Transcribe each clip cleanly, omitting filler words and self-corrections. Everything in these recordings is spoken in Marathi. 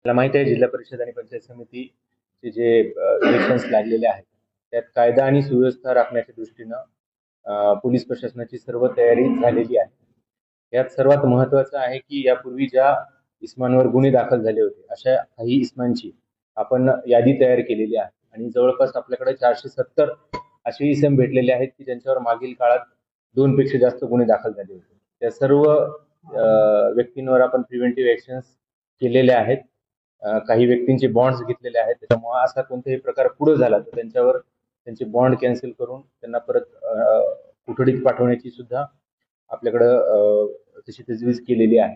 मला माहिती आहे जिल्हा परिषद आणि पंचायत समितीचे जे इलेक्शन्स लागलेले आहेत त्यात कायदा आणि सुव्यवस्था राखण्याच्या दृष्टीनं पोलीस प्रशासनाची सर्व तयारी झालेली आहे. यात सर्वात महत्त्वाचं आहे की यापूर्वी ज्या इस्मांवर गुन्हे दाखल झाले होते अशा काही इस्मांची आपण यादी तयार केलेली आहे आणि जवळपास आपल्याकडे 470 असे इसम भेटलेले आहेत की ज्यांच्यावर मागील काळात 2 पेक्षा जास्त गुन्हे दाखल झाले होते. त्या सर्व व्यक्तींवर आपण प्रिव्हेंटिव्ह ऍक्शन्स केलेले आहेत. काही व्यक्तींचे बॉन्ड्स घेतलेले आहेत. त्याच्यामुळे असा कोणताही प्रकार पुढे झाला तर त्यांच्यावर त्यांचे बॉन्ड कॅन्सल करून त्यांना परत कोठडीत पाठवण्याची सुद्धा आपल्याकडं तशी तजवीज केलेली आहे.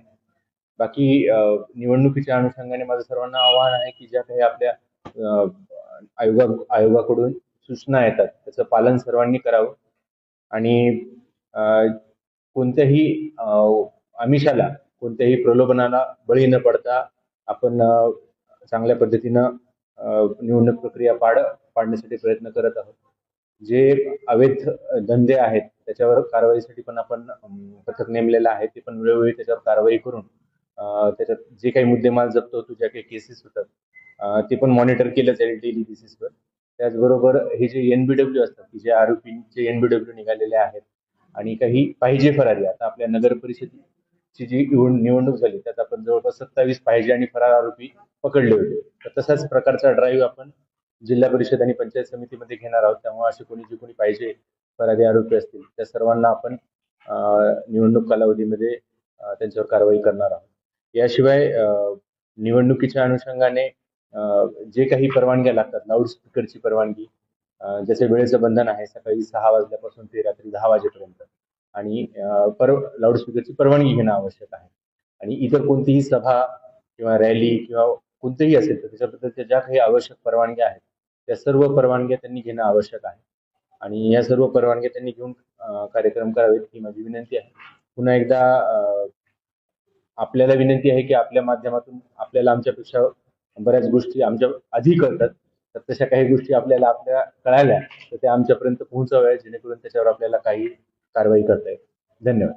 बाकी निवडणुकीच्या अनुषंगाने माझं सर्वांना आवाहन आहे की ज्या काही आपल्या आयोगाकडून सूचना येतात त्याचं पालन सर्वांनी करावं आणि कोणत्याही आमिषाला कोणत्याही प्रलोभनाला बळी न पडता आपण चांगल्या पद्धतीनं निवडणूक प्रक्रिया पाडण्यासाठी प्रयत्न करत आहोत. जे अवैध धंदे आहेत त्याच्यावर कारवाईसाठी पण आपण पथक नेमलेलं आहे. ते पण वेळोवेळी त्याच्यावर कारवाई करून त्याच्यात जे काही मुद्देमाल जप्त होतो, ज्या काही केसेस होतात ते पण मॉनिटर केलं जाईल डेली बेसिसवर. त्याचबरोबर हे जे NBW असतात की जे आरोपींचे NBW निघालेले आहेत आणि काही पाहिजे फरारी आता आपल्या नगर परिषदेची जी निवडणूक झाली त्यात आपण जवळपास 27 पाहिजे आणि फरार आरोपी पकडले होते. तर तसाच प्रकारचा ड्राईव्ह आपण जिल्हा परिषद आणि पंचायत समितीमध्ये घेणार आहोत. त्यामुळे असे जे कोणी पाहिजे फरारी आरोपी असतील त्या सर्वांना आपण निवडणूक कालावधीमध्ये त्यांच्यावर कारवाई करणार आहोत. याशिवाय निवडणुकीच्या अनुषंगाने जे काही परवानग्या लागतात, लाऊडस्पीकरची परवानगी, जसे वेळेचं बंधन आहे सकाळी 6 वाजल्यापासून ते रात्री 10 वाजेपर्यंत आणि लाऊडस्पीकरची परवानगी घेणं आवश्यक आहे आणि इतर कोणतीही सभा किंवा रॅली किंवा कोणतेही असेल तर त्याच्याबद्दलच्या ज्या काही आवश्यक परवानग्या आहेत त्या सर्व परवानग्या त्यांनी घेणं आवश्यक आहे आणि या सर्व परवानग्या त्यांनी घेऊन कार्यक्रम करावेत ही माझी विनंती आहे. पुन्हा एकदा आपल्याला विनंती आहे की आपल्या माध्यमातून आपल्याला आमच्यापेक्षा बऱ्याच गोष्टी आमच्या आधी कळतात तर तशा काही गोष्टी आपल्या कळाल्या तर त्या आमच्यापर्यंत पोहोचवाव्या जेणेकरून त्याच्यावर आपल्याला काही कारवाई करता येईल. धन्यवाद.